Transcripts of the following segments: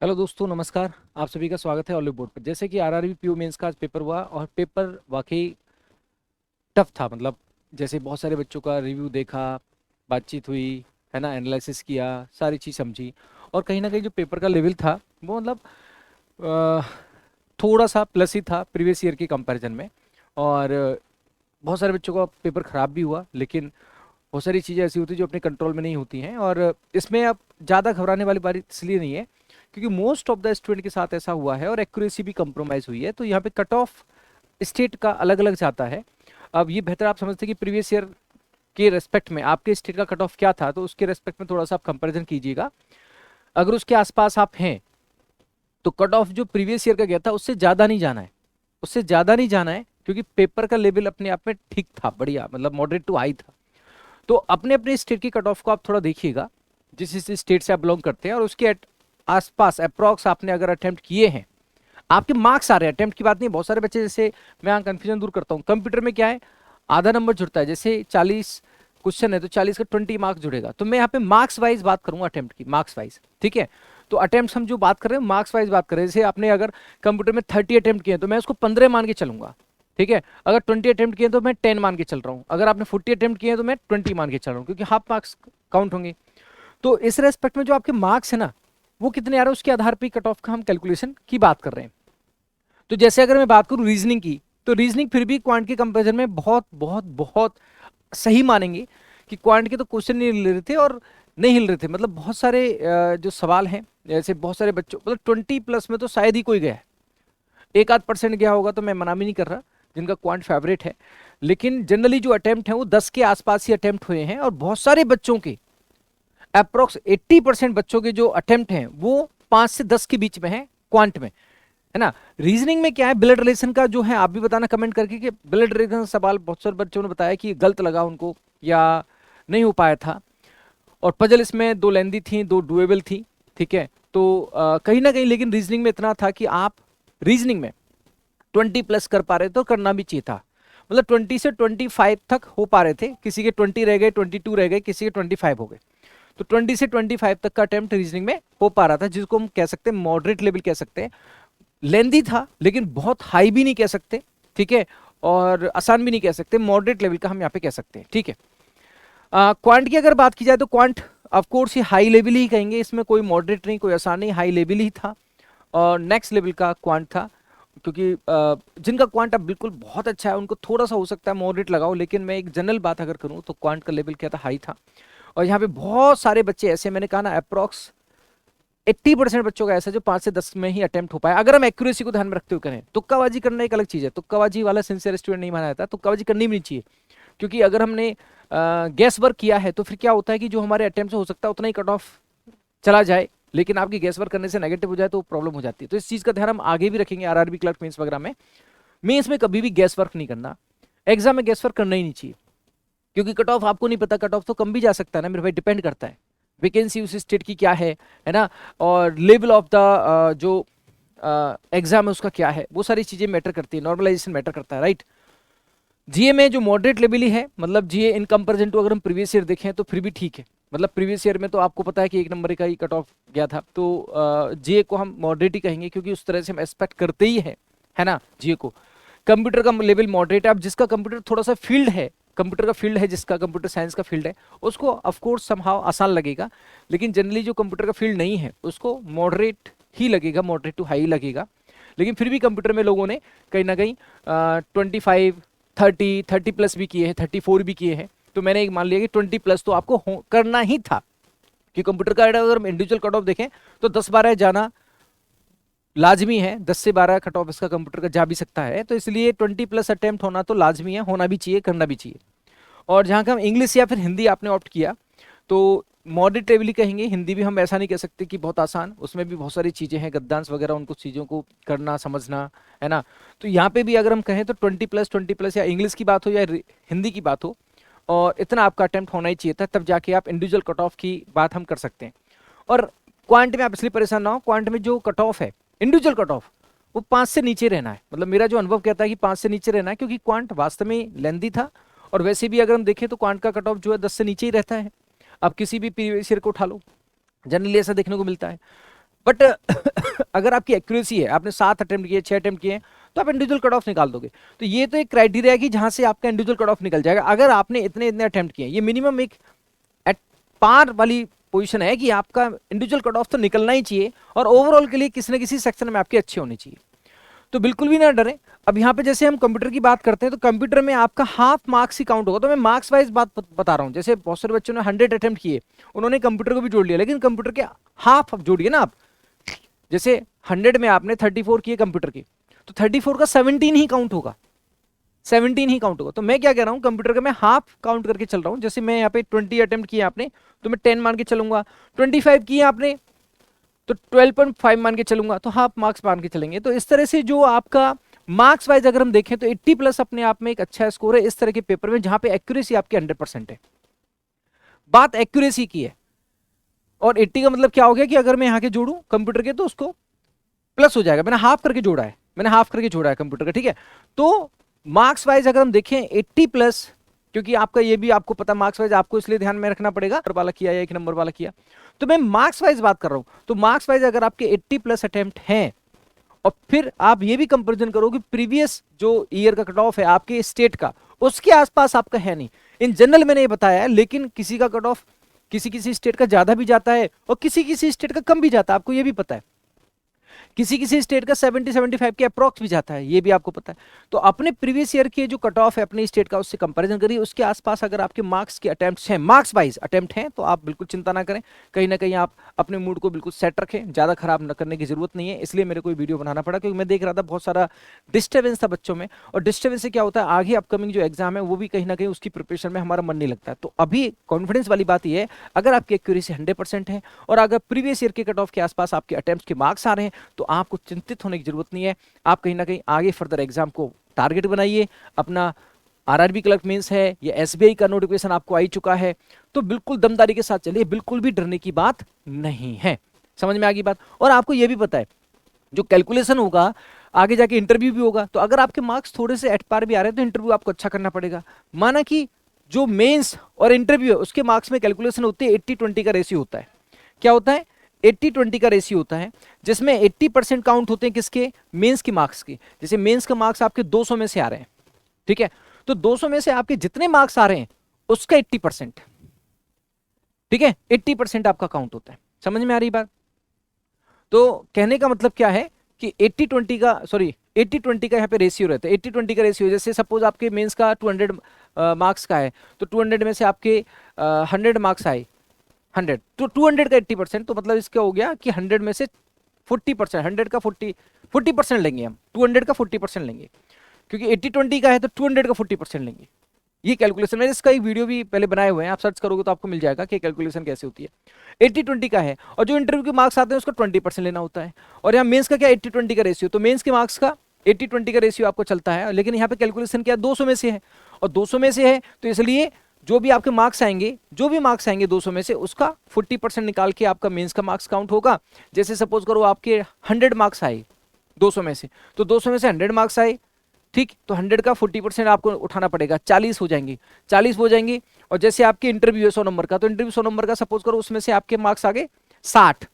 Hello दोस्तों, नमस्कार। आप सभी का स्वागत है ऑलिव बोर्ड पर। जैसे कि आरआरबी पीओ मेंस का आज पेपर हुआ और पेपर वाकई टफ था। मतलब जैसे बहुत सारे बच्चों का रिव्यू देखा, बातचीत हुई, है ना, एनालिसिस किया, सारी चीज़ समझी। और कहीं ना कहीं जो पेपर का लेवल था वो मतलब अ, थोड़ा सा प्लस ही था प्रीवियस ईयर के कंपैरिजन में। और बहुत सारे बच्चों का पेपर ख़राब भी हुआ, लेकिन बहुत सारी चीज़ें ऐसी होती हैं जो अपने कंट्रोल में नहीं होती हैं। और इसमें अब ज़्यादा घबराने वाली बात इसलिए नहीं है क्योंकि मोस्ट ऑफ द स्टूडेंट के साथ ऐसा हुआ है और एक्यूरेसी भी कंप्रोमाइज़ हुई है। तो यहाँ पे कट ऑफ स्टेट का अलग अलग जाता है। अब ये बेहतर आप समझते हैं कि प्रीवियस ईयर के रेस्पेक्ट में आपके स्टेट का कट ऑफ क्या था, तो उसके रेस्पेक्ट में थोड़ा सा आप कंपैरिजन कीजिएगा। अगर उसके आसपास आप हैं तो कट ऑफ जो प्रीवियस ईयर का गया था उससे ज़्यादा नहीं जाना है, उससे ज़्यादा नहीं जाना है, क्योंकि पेपर का लेवल अपने आप में ठीक था, बढ़िया, मतलब मॉडरेट टू हाई था। तो अपने अपने स्टेट की कट ऑफ को आप थोड़ा देखिएगा, जिस स्टेट से आप बिलोंग करते हैं, और उसके आसपास अप्रॉक्स आपने अगर अटेम्प्ट किए हैं, आपके मार्क्स आ रहे हैं, अटेम्प्ट की बात नहीं। बहुत सारे बच्चे, जैसे मैं यहाँ कंफ्यूजन दूर करता हूँ, कंप्यूटर में क्या है, आधा नंबर जुड़ता है। जैसे 40 क्वेश्चन है तो 40 का 20 मार्क्स जुड़ेगा। तो मैं यहाँ पे मार्क्स वाइज बात करूंगा, अटेम्प्ट की मार्क्स वाइज, ठीक है। तो अटेम्प्ट हम जो बात कर रहे हैं मार्क्स वाइज बात कर रहे हैं। जैसे आपने अगर कंप्यूटर में 30 अटेम्प्ट किए तो मैं उसको 15 मान के चलूंगा, ठीक है। अगर 20 अटेम्प्ट किए तो मैं 10 मान के चल रहा हूँ। अगर आपने 40 अटेम्प्ट किए तो मैं 20 मान के चल रहा हूँ, क्योंकि हाफ मार्क्स काउंट होंगे। तो इस रेस्पेक्ट में जो आपके मार्क्स है ना, वो कितने आ रहे हैं उसके आधार पर कट ऑफ का हम कैलकुलेशन की बात कर रहे हैं। तो जैसे अगर मैं बात करूं रीजनिंग की, तो रीजनिंग फिर भी क्वांट के कंपैरिजन में बहुत बहुत बहुत सही मानेंगे कि क्वांट के तो क्वेश्चन नहीं हिल रहे थे और नहीं हिल रहे थे। मतलब बहुत सारे जो सवाल हैं, जैसे बहुत सारे बच्चों, मतलब 20 प्लस में तो शायद ही कोई गया है। एक आध परसेंट गया होगा तो मैं मना भी नहीं कर रहा, जिनका क्वांट फेवरेट है। लेकिन जनरली जो अटेम्प्ट है वो 10 के आसपास ही अटेम्प्ट हुए हैं, और बहुत सारे बच्चों के अप्रोक्स 80% बच्चों के जो अटेम्प्ट हैं वो 5 से 10 के बीच में है क्वांट में, है ना। रीजनिंग में क्या है, ब्लड रिलेशन का जो है, आप भी बताना कमेंट करके कि ब्लड रिलेशन का सवाल बहुत सारे बच्चों ने बताया कि गलत लगा उनको या नहीं हो पाया था। और पजल इसमें दो लेंदी थी, दो डुएबल थी, ठीक है। तो कहीं ना कहीं लेकिन रीजनिंग में इतना था कि आप रीजनिंग में 20 प्लस कर पा रहे थे, तो करना भी चाहिए था। मतलब 20 से 25 तक हो पा रहे थे, किसी के 20 रह गए, 22 रह गए, किसी के 25 हो गए। तो 20 से 25 तक का अटेम्प्ट रीजनिंग में हो पा रहा था, जिसको हम कह सकते हैं मॉडरेट लेवल कह सकते हैं। लेंदी था लेकिन बहुत हाई भी नहीं कह सकते, ठीक है, और आसान भी नहीं कह सकते, मॉडरेट लेवल का हम यहाँ पे कह सकते हैं, ठीक है। क्वांट की अगर बात की जाए तो क्वांट ऑफ कोर्स ये हाई लेवल ही कहेंगे, इसमें कोई मॉडरेट नहीं, कोई आसान नहीं, हाई लेवल ही था और नेक्स्ट लेवल का क्वांट था। क्योंकि जिनका क्वांट अब बिल्कुल बहुत अच्छा है उनको थोड़ा सा हो सकता है मॉडरेट लगाओ, लेकिन मैं एक जनरल बात अगर करूँ तो क्वांट का लेवल क्या था, हाई था। और यहाँ पे बहुत सारे बच्चे ऐसे, मैंने कहा ना अप्रॉक्स 80% बच्चों का ऐसा जो 5 से 10 में ही अटेम्प्ट हो पाया। अगर हम एक्यूरेसी को ध्यान में रखते हुए करें, तुक्काबाजी करना एक अलग चीज है, तुक्काबाजी वाला सिंसियर स्टूडेंट नहीं माना जाता, तुक्काबाजी करनी भी नहीं चाहिए। क्योंकि अगर हमने गैस वर्क किया है तो फिर क्या होता है कि जो हमारे अटेम्प्ट से हो सकता है उतना ही कट ऑफ चला जाए, लेकिन आपकी गैस वर्क करने से नेगेटिव हो जाए तो प्रॉब्लम हो जाती है। तो इस चीज का ध्यान हम आगे भी रखेंगे आरआरबी क्लर्क मेंस वगैरह में। मेंस में कभी भी गैस वर्क नहीं करना, एग्जाम में गैस वर्क करना ही नहीं चाहिए, क्योंकि कट ऑफ आपको नहीं पता, कट ऑफ तो कम भी जा सकता है ना मेरे भाई, डिपेंड करता है वैकेंसी उस स्टेट की क्या है ना, और लेवल ऑफ द जो एग्जाम है उसका क्या है, वो सारी चीजें मैटर करती है, नॉर्मलाइजेशन मैटर करता है, राइट। जीए में जो मॉडरेट लेवल ही है, मतलब जीए इन कंपेरिजन टू अगर हम प्रीवियस ईयर देखें तो फिर भी ठीक है। मतलब प्रीवियस ईयर में तो आपको पता है कि 1 नंबर का ही कट ऑफ गया था, तो जीए को हम मॉडरेट ही कहेंगे, क्योंकि उस तरह से हम एक्सपेक्ट करते ही है ना जीए को। कंप्यूटर का लेवल मॉडरेट है। अब जिसका कंप्यूटर थोड़ा सा फील्ड है, कंप्यूटर का फील्ड है, जिसका कंप्यूटर साइंस का फील्ड है, उसको ऑफ कोर्स समहाउ आसान लगेगा। लेकिन जनरली जो कंप्यूटर का फील्ड नहीं है उसको मॉडरेट ही लगेगा, मॉडरेट टू हाई लगेगा। लेकिन फिर भी कंप्यूटर में लोगों ने कहीं ना कहीं 25 30 प्लस भी किए हैं, 34 भी किए हैं। तो मैंने एक मान लिया कि 20 प्लस तो आपको करना ही था, कि कंप्यूटर का अगर हम इंडिविजुअल कट ऑफ देखें तो 10-12 जाना लाजमी है, 10 से 12 कट ऑफ इसका कंप्यूटर का जा भी सकता है। तो इसलिए 20 प्लस अटेम्प्ट होना तो लाजमी है, होना भी चाहिए, करना भी चाहिए। और जहाँ का हम इंग्लिश या फिर हिंदी आपने ऑप्ट किया तो मॉडरेट लेवल ही कहेंगे। हिंदी भी हम ऐसा नहीं कह सकते कि बहुत आसान, उसमें भी बहुत सारी चीज़ें हैं, गद्यांश वगैरह, उनको चीज़ों को करना समझना, है ना। तो यहाँ पे भी अगर हम कहें तो 20 प्लस या इंग्लिश की बात हो या हिंदी की बात हो, और इतना आपका अटेम्प्ट होना ही चाहिए था, तब जाके आप इंडिविजुअल कट ऑफ की बात हम कर सकते हैं। और क्वांट में आप इसलिए परेशान ना हो, क्वांट में जो कट ऑफ है इंडिविजुअल कट ऑफ, वो 5 से नीचे रहना है। मतलब मेरा जो अनुभव कहता है कि 5 से नीचे रहना है, क्योंकि क्वांट वास्तव में लेंदी था। और वैसे भी अगर हम देखें तो क्वांट का कट ऑफ जो है 10 से नीचे ही रहता है। आप किसी भी प्रीवियस ईयर को उठा लो, जनरली ऐसा देखने को मिलता है। बट अगर आपकी एक्यूरेसी है, आपने 7 अटेम्प्ट किए, 6 अटेम्प्ट किए, तो आप इंडिविजुअल कट ऑफ निकाल दोगे। तो ये तो एक क्राइटेरिया है कि जहां से आपका इंडिविजुअल कट ऑफ निकल जाएगा। अगर आपने इतने इतने अटेम्प्ट किए, ये मिनिमम एक एट पार वाली पोजीशन है कि आपका इंडिविजुअल कट ऑफ तो निकलना ही चाहिए, और ओवरऑल के लिए किसी न किसी सेक्शन में आपके अच्छे होने चाहिए। तो बिल्कुल भी ना डरें। अब यहाँ पे जैसे हम कंप्यूटर की बात करते हैं, तो कंप्यूटर में आपका हाफ मार्क्स ही काउंट होगा। तो मैं मार्क्स वाइज बात बता रहा हूँ। जैसे बहुत सारे बच्चों ने 100 अटेम्प्ट किए, उन्होंने कंप्यूटर को भी जोड़ लिया, लेकिन कंप्यूटर के हाफ जोड़िए ना आप। जैसे 100 में आपने 34 किए कंप्यूटर के, तो 34 का 17 ही काउंट होगा, 17 ही काउंट होगा। तो मैं क्या कह रहा हूँ, कंप्यूटर का मैं हाफ काउंट करके चल रहा हूँ। जैसे मैं यहाँ पे 20 अटेम्प्ट किए आपने, तो मैं 10 मान के चलूंगा। 25 किए आपने, तो 12.5 मान के चलूंगा, तो हाफ मार्क्स मान के चलेंगे। तो इस तरह से जो आपका मार्क्स वाइज अगर हम देखें, तो 80 प्लस अपने आप में एक अच्छा स्कोर है इस तरह के पेपर में, जहां पे एक्यूरेसी आपकी 100% है। बात एक्यूरेसी की है। और 80 का मतलब क्या हो गया कि अगर मैं यहाँ के जोड़ू कंप्यूटर के, तो उसको प्लस हो जाएगा। मैंने हाफ करके जोड़ा है, कंप्यूटर का, ठीक है। तो मार्क्स वाइज अगर हम देखें 80 प्लस, क्योंकि आपका ये भी आपको पता, मार्क्स वाइज आपको इसलिए ध्यान में रखना पड़ेगा, नंबर वाला किया या 1 नंबर वाला किया। तो मैं मार्क्स वाइज बात कर रहा हूं। तो मार्क्स वाइज अगर आपके 80 प्लस अटेम्प्ट हैं, और फिर आप ये भी कंपेरिजन करो कि प्रीवियस जो ईयर का कट ऑफ है आपके स्टेट का, उसके आसपास आपका है नहीं। इन जनरल मैंने ये बताया है, लेकिन किसी का कट ऑफ किसी किसी स्टेट का ज्यादा भी जाता है, और किसी किसी स्टेट का कम भी जाता है, आपको ये भी पता है। किसी किसी स्टेट का 70-75 के अप्रॉक्स भी जाता है, ये भी आपको पता है। तो अपने प्रीवियस ईयर के जो कट ऑफ है अपने स्टेट का, उससे कंपैरिजन करिए। उसके आसपास अगर आपके मार्क्स के अटेम्प्ट्स हैं, मार्क्स वाइज अटेम्प्ट हैं, तो आप बिल्कुल चिंता ना करें। कहीं ना कहीं आप अपने मूड को बिल्कुल सेट रखें, ज्यादा खराब न करने की जरूरत नहीं है। इसलिए मेरे को वीडियो बनाना पड़ा, क्योंकि मैं देख रहा था बहुत सारा डिस्टर्बेंस था बच्चों में, और डिस्टर्बेंस से क्या होता है, आगे अपकमिंग जो एग्जाम है वो भी कहीं ना कहीं उसकी प्रिपरेशन में हमारा मन नहीं लगता है। तो अभी कॉन्फिडेंस वाली बात यह है, अगर आपकी एक्यूरेसी 100% है, और अगर प्रीवियस ईयर के कट ऑफ के आसपास आपके अटेम्प्ट्स के मार्क्स आ रहे हैं, तो आपको चिंतित होने की जरूरत नहीं है। आप कहीं ना कहीं आगे फर्दर एग्जाम को टारगेट बनाइए। अपना आरआरबी क्लर्क मेंस है या एसबीआई का नोटिफिकेशन आपको आ ही चुका है, तो बिल्कुल दमदारी के साथ चलिए, बिल्कुल भी डरने की बात नहीं है। समझ में आ गई बात। और आपको यह भी पता है, जो कैलकुलेशन होगा आगे जाके इंटरव्यू भी होगा, तो अगर आपके मार्क्स थोड़े से एट पार भी आ रहे हैं, तो इंटरव्यू आपको अच्छा करना पड़ेगा। माना कि जो मेंस और इंटरव्यू है उसके मार्क्स में कैलकुलेशन होती है, 80-20 का रेशियो होता है। क्या होता है? 80-20 का रेशियो होता है, जिसमें 80% काउंट होते हैं किसके? मेंस के मार्क्स के। जैसे मेंस का मार्क्स आपके 200 में से आ रहे हैं, ठीक है, तो 200 में से आपके जितने मार्क्स आ रहे हैं उसका 80%, ठीक है, 80% आपका काउंट होता है। समझ में आ रही बात? तो कहने का मतलब क्या है कि 80-20 का, सॉरी 80-20 का यहाँ पे रेशियो रहता है। 80-20 का रेशियो, जैसे सपोज आपके मेंस का 200 मार्क्स का है, तो 200 में से आपके 100 मार्क्स आए, 100, तो 200 का 80%, तो मतलब इसका हो गया कि 100 में से 40%, 100 का 40% लेंगे हम, 200 का 40% लेंगे, क्योंकि 80-20 का है तो 200 का 40% लेंगे। ये कैलकुलेशन, मैंने इसका एक वीडियो भी पहले बनाए हुए हैं, आप सर्च करोगे तो आपको मिल जाएगा कि कैलकुलेशन कैसे होती है। 80-20 का है, और जो इंटरव्यू के मार्क्स आते हैं उसका 20% लेना होता है। और यहाँ मेंस का क्या, 80-20 का रेशियो, तो मेंस के मार्क्स का 80-20 का रेशियो आपको चलता है, लेकिन यहाँ पे कैलकुलेशन क्या, 200 में से है, और 200 में से है तो इसलिए जो भी आपके मार्क्स आएंगे, 200 में से उसका 40% निकाल के आपका मेंस का मार्क्स काउंट होगा। जैसे सपोज करो आपके 100 मार्क्स आए 200 में से, तो 200 में से 100 मार्क्स आए, ठीक, तो 100 का 40% आपको उठाना पड़ेगा, 40 हो जाएंगे, 40 हो जाएंगे। और जैसे आपके इंटरव्यू है 100 नंबर का, तो इंटरव्यू 100 नंबर का सपोज करो, उसमें से आपके मार्क्स आ गए 60,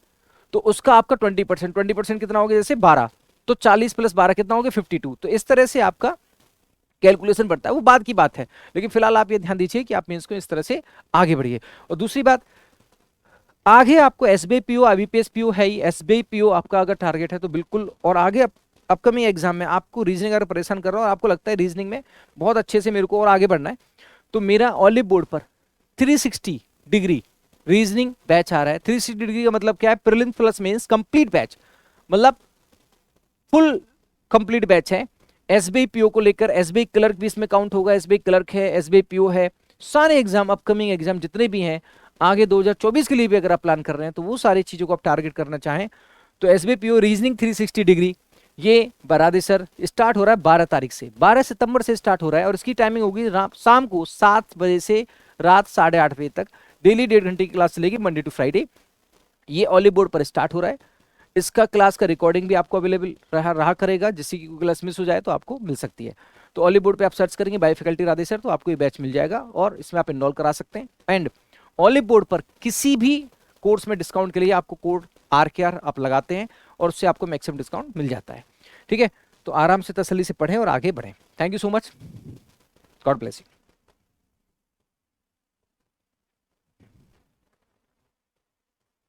तो उसका आपका 20%, 20% कितना हो गया, जैसे 12, तो 40 प्लस 12 कितना हो गया, 52। तो इस तरह से आपका कैलकुलेशन बढ़ता है, वो बाद की बात है, लेकिन फिलहाल आप ये ध्यान दीजिए कि आप मेंस को इस तरह से आगे बढ़िए। और दूसरी बात, आगे आपको एसबीआई पीओ, आईबीपीएस पीओ है ही, एसबीआई पीओ आपका अगर टारगेट है तो बिल्कुल, और आगे अपकमिंग एग्जाम में आपको रीजनिंग अगर परेशान कर रहा हो और आपको लगता है रीजनिंग में बहुत अच्छे से मेरे को और आगे बढ़ना है, तो मेरा ऑलिव बोर्ड पर 360 डिग्री रीजनिंग बैच आ रहा है। 360 डिग्री का मतलब क्या है? Prelims plus mains complete batch, मतलब फुल कंप्लीट बैच है। एसबीआई पीओ को लेकर, एसबीआई क्लर्क भी इसमें काउंट होगा, एसबीआई क्लर्क है, एसबीआई पीओ है, सारे एग्जाम, अपकमिंग एग्जाम जितने भी हैं आगे 2024 के लिए भी अगर आप प्लान कर रहे हैं, तो वो सारी चीजों को आप टारगेट करना चाहें, तो एसबीआई पीओ रीजनिंग 360 डिग्री, ये बरादी सर स्टार्ट हो रहा है 12 तारीख से, 12 सितंबर से स्टार्ट हो रहा है, और इसकी टाइमिंग होगी शाम को 7 बजे से रात 8:30 बजे तक। डेली 1.5 घंटे की क्लास चलेगी, मंडे टू फ्राइडे। ये ऑलिव बोर्ड पर स्टार्ट हो रहा है। इसका क्लास का रिकॉर्डिंग भी आपको अवेलेबल रहा करेगा, जिससे कि क्लास मिस हो जाए तो आपको मिल सकती है। तो ऑलिव बोर्ड पे आप सर्च करेंगे बाय फैकल्टी राधे सर, तो आपको ये बैच मिल जाएगा, और इसमें आप इनरोल करा सकते हैं। एंड ऑलिव बोर्ड पर किसी भी कोर्स में डिस्काउंट के लिए आपको कोड RKR आप लगाते हैं और उससे आपको मैक्सिमम डिस्काउंट मिल जाता है। ठीक है, तो आराम से तसल्ली से पढ़ें और आगे बढ़ें। Thank you so much, God bless you.